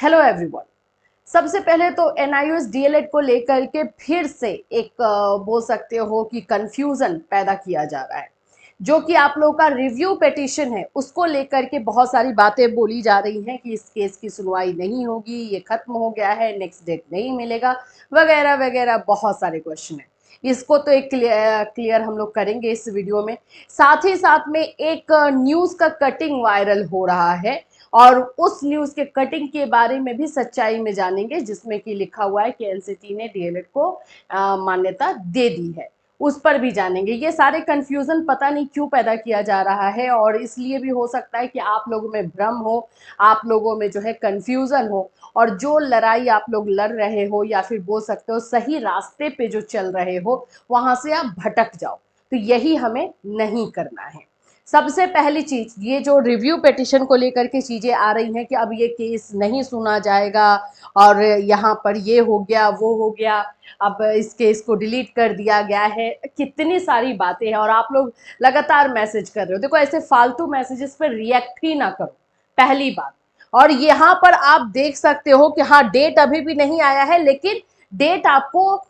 Hello everyone. सबसे पहले तो एनआईयूएस डीएलएड को लेकर के फिर से एक बोल सकते हो कि कंफ्यूजन पैदा किया जा रहा है। जो कि आप लोगों का रिव्यू पिटीशन है उसको लेकर के बहुत सारी बातें बोली जा रही हैं कि इस केस की सुनवाई नहीं होगी, ये खत्म हो गया है, नेक्स्ट डेट नहीं मिलेगा, वगैरह वगैरह बहुत सारे क्वेश्चन हैं। इसको तो एक क्लियर हम लोग करेंगे इस वीडियो में। साथ ही साथ में एक न्यूज़ का कटिंग वायरल हो रहा है और उस न्यूज़ के कटिंग के बारे में भी सच्चाई में जानेंगे, जिसमें कि लिखा हुआ है कि एनसीटी ने डीएलएड को मान्यता दे दी है। उस पर भी जानेंगे। ये सारे कंफ्यूजन पता नहीं क्यों पैदा किया जा रहा है और इसलिए भी हो सकता है कि आप लोगों में भ्रम हो, आप लोगों में जो है कंफ्यूजन हो और जो लड़ाई आप लोग लड़ रहे हो या फिर बोल सकते हो सही रास्ते पे जो चल रहे हो वहां से आप भटक जाओ। तो यही हमें नहीं करना है। सबसे पहली चीज, ये जो रिव्यू पिटिशन को लेकर के चीजें आ रही हैं कि अब ये केस नहीं सुना जाएगा और यहाँ पर ये हो गया वो हो गया, अब इस केस को डिलीट कर दिया गया है, कितनी सारी बातें हैं और आप लोग लगातार मैसेज कर रहे हो। देखो, ऐसे फालतू मैसेजेस पर रिएक्ट ही ना करो, पहली बात। और यहाँ पर आप देख सकते हो कि हाँ, डेट अभी भी नहीं आया है, लेकिन डेट आपको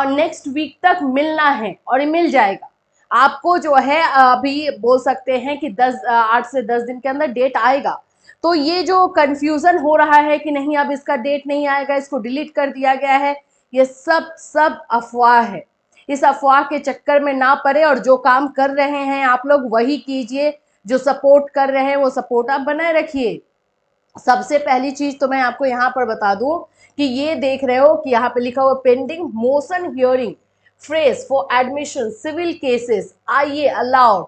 नेक्स्ट वीक तक मिलना है और मिल जाएगा आपको। जो है अभी बोल सकते हैं कि 8 से 10 दिन के अंदर डेट आएगा। तो ये जो कंफ्यूजन हो रहा है कि नहीं अब इसका डेट नहीं आएगा, इसको डिलीट कर दिया गया है, ये सब सब अफवाह है। इस अफवाह के चक्कर में ना पड़े और जो काम कर रहे हैं आप लोग वही कीजिए, जो सपोर्ट कर रहे हैं वो सपोर्ट आप बनाए रखिए। सबसे पहली चीज तो मैं आपको यहाँ पर बता दूं कि ये देख रहे हो कि यहाँ पे लिखा हुआ pending motion hearing phrase for admission civil cases IA allowed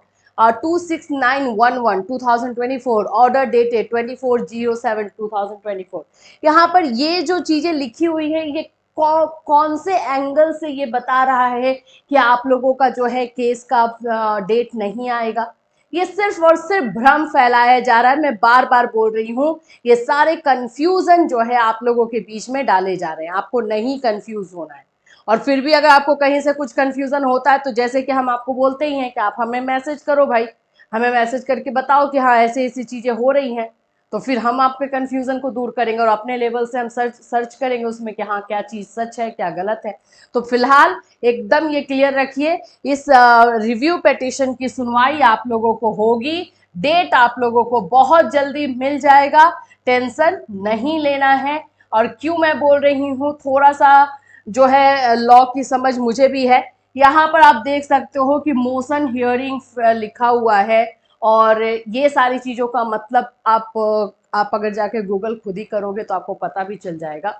26911 2024 order dated 24/07/2024। यहाँ पर ये जो चीजें लिखी हुई है ये कौन से एंगल से ये बता रहा है कि आप लोगों का जो है केस का डेट नहीं आएगा। ये सिर्फ और सिर्फ भ्रम फैलाया जा रहा है। मैं बार बार बोल रही हूँ, ये सारे कंफ्यूजन जो है आप लोगों के बीच में डाले जा रहे हैं। आपको नहीं कंफ्यूज होना है। और फिर भी अगर आपको कहीं से कुछ कंफ्यूजन होता है तो जैसे कि हम आपको बोलते ही हैं कि आप हमें मैसेज करो भाई, हमें मैसेज करके बताओ कि हाँ ऐसे ऐसी चीजें हो रही हैं, तो फिर हम आपके कंफ्यूजन को दूर करेंगे और अपने लेवल से हम सर्च करेंगे उसमें कि हाँ क्या चीज सच है क्या गलत है। तो फिलहाल एकदम ये क्लियर रखिए, इस रिव्यू पिटीशन की सुनवाई आप लोगों को होगी, डेट आप लोगों को बहुत जल्दी मिल जाएगा, टेंशन नहीं लेना है। और क्यों मैं बोल रही हूँ, थोड़ा सा जो है लॉ की समझ मुझे भी है। यहाँ पर आप देख सकते हो कि मोशन हियरिंग लिखा हुआ है और ये सारी चीजों का मतलब आप अगर जाके गूगल खुद ही करोगे तो आपको पता भी चल जाएगा।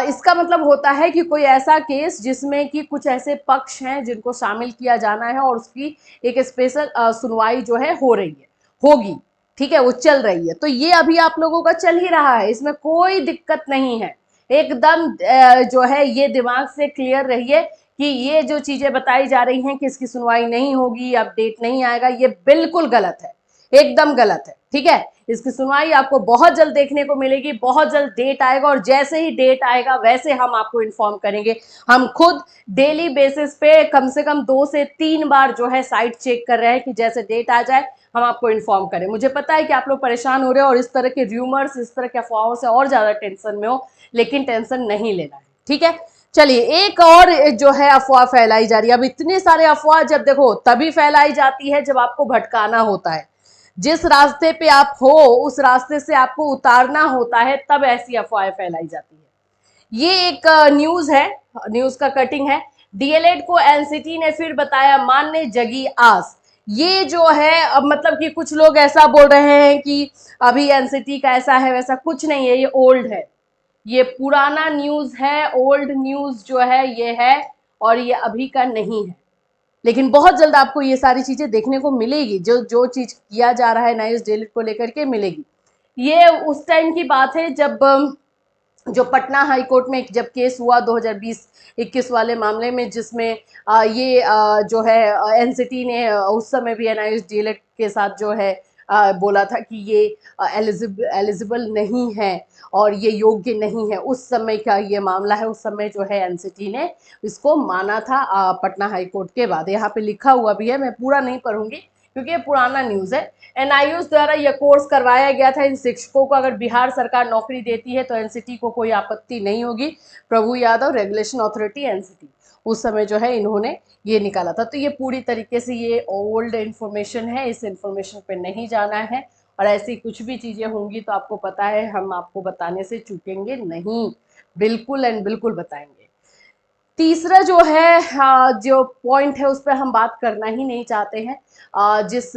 इसका मतलब होता है कि कोई ऐसा केस जिसमें कि कुछ ऐसे पक्ष हैं जिनको शामिल किया जाना है और उसकी एक स्पेशल सुनवाई जो है हो रही है, होगी, ठीक है, वो चल रही है। तो ये अभी आप लोगों का चल ही रहा है, इसमें कोई दिक्कत नहीं है। एकदम जो है ये दिमाग से क्लियर रहिए कि ये जो चीजें बताई जा रही हैं कि इसकी सुनवाई नहीं होगी, अपडेट नहीं आएगा, ये बिल्कुल गलत है, एकदम गलत है, ठीक है। इसकी सुनवाई आपको बहुत जल्द देखने को मिलेगी, बहुत जल्द डेट आएगा और जैसे ही डेट आएगा वैसे हम आपको इन्फॉर्म करेंगे। हम खुद डेली बेसिस पे कम से कम 2 से 3 बार जो है साइट चेक कर रहे हैं कि जैसे डेट आ जाए हम आपको इन्फॉर्म करें। मुझे पता है कि आप लोग परेशान हो रहे हो और इस तरह के र्यूमर्स, इस तरह के अफवाहों से और ज्यादा टेंशन में हो, लेकिन टेंशन नहीं लेना है, ठीक है। चलिए, एक और जो है अफवाह फैलाई जा रही है। अब इतने सारे अफवाह जब देखो तभी फैलाई जाती है जब आपको भटकाना होता है, जिस रास्ते पे आप हो उस रास्ते से आपको उतारना होता है, तब ऐसी अफवाहें फैलाई जाती है। ये एक न्यूज है, न्यूज का कटिंग है। डीएलएड को एनसीटी ने फिर बताया मानने जगी आस। ये जो है अब मतलब कि कुछ लोग ऐसा बोल रहे हैं कि अभी एनसीटी का ऐसा है वैसा, कुछ नहीं है, ये ओल्ड है, ये पुराना न्यूज है, ओल्ड न्यूज जो है ये है और ये अभी का नहीं है। लेकिन बहुत जल्द आपको ये सारी चीजें देखने को मिलेगी, जो जो चीज किया जा रहा है नए डिलीट को लेकर के मिलेगी। ये उस टाइम की बात है जब जो पटना हाई कोर्ट में जब केस हुआ 2020-21 वाले मामले में, जिसमें ये जो है एनसीटी ने उस समय भी एनआईएस डीएलएड के साथ जो है बोला था कि ये एलिजिबल नहीं है और ये योग्य नहीं है। उस समय का ये मामला है, उस समय जो है एनसीटी ने इसको माना था पटना हाई कोर्ट के बाद। यहाँ पे लिखा हुआ भी है, मैं पूरा नहीं पढ़ूंगी, क्योंकि ये पुराना न्यूज़ है। एनआईओएस द्वारा यह कोर्स करवाया गया था इन शिक्षकों को। अगर बिहार सरकार नौकरी देती है तो एनसीटी को कोई आपत्ति नहीं होगी। प्रभु यादव, रेगुलेशन अथॉरिटी एनसीटी, उस समय जो है इन्होंने ये निकाला था। तो ये पूरी तरीके से ये ओल्ड इन्फॉर्मेशन है, इस इन्फॉर्मेशन पे नहीं जाना है। और ऐसी कुछ भी चीज़ें होंगी तो आपको पता है हम आपको बताने से चूकेंगे नहीं, बिल्कुल एंड बिल्कुल बताएंगे। तीसरा जो है जो पॉइंट है उस पर हम बात करना ही नहीं चाहते हैं। जिस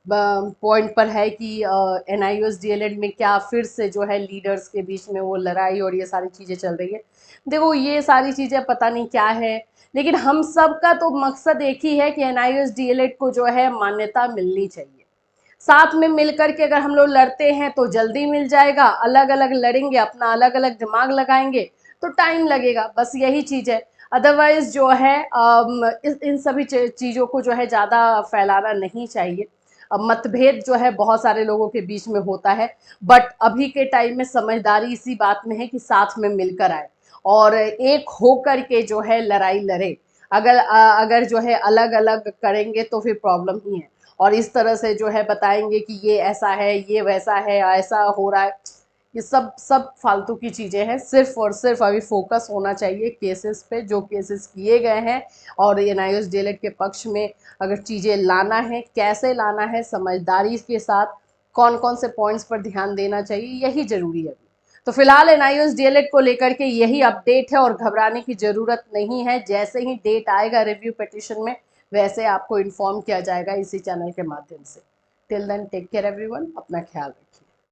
पॉइंट पर है कि एनआईओएस डीएलएड में क्या फिर से जो है लीडर्स के बीच में वो लड़ाई और ये सारी चीज़ें चल रही है। देखो ये सारी चीज़ें पता नहीं क्या है, लेकिन हम सब का तो मकसद एक ही है कि एनआईओएस डीएलएड को जो है मान्यता मिलनी चाहिए। साथ में मिलकर के अगर हम लोग लड़ते हैं तो जल्दी मिल जाएगा, अलग अलग लड़ेंगे, अपना अलग अलग दिमाग लगाएंगे तो टाइम लगेगा, बस यही चीज़ है। अदरवाइज जो है इन सभी चीज़ों को जो है ज़्यादा फैलाना नहीं चाहिए। मतभेद जो है बहुत सारे लोगों के बीच में होता है, बट अभी के टाइम में समझदारी इसी बात में है कि साथ में मिलकर आए और एक होकर के जो है लड़ाई लड़े। अगर जो है अलग अलग करेंगे तो फिर प्रॉब्लम ही है। और इस तरह से जो है बताएंगे कि ये ऐसा है, ये वैसा है, ऐसा हो रहा है, ये सब सब फालतू की चीज़ें हैं। सिर्फ और सिर्फ अभी फोकस होना चाहिए केसेस पे, जो केसेस किए गए हैं। और एनआईओएस डीएलएड के पक्ष में अगर चीज़ें लाना है, कैसे लाना है, समझदारी के साथ, कौन कौन से पॉइंट्स पर ध्यान देना चाहिए, यही जरूरी है। तो फिलहाल एनआईओएस डीएलएड को लेकर के यही अपडेट है और घबराने की जरूरत नहीं है। जैसे ही डेट आएगा रिव्यू पिटिशन में, वैसे आपको इन्फॉर्म किया जाएगा इसी चैनल के माध्यम से। Till then take care everyone, अपना ख्याल रखिए।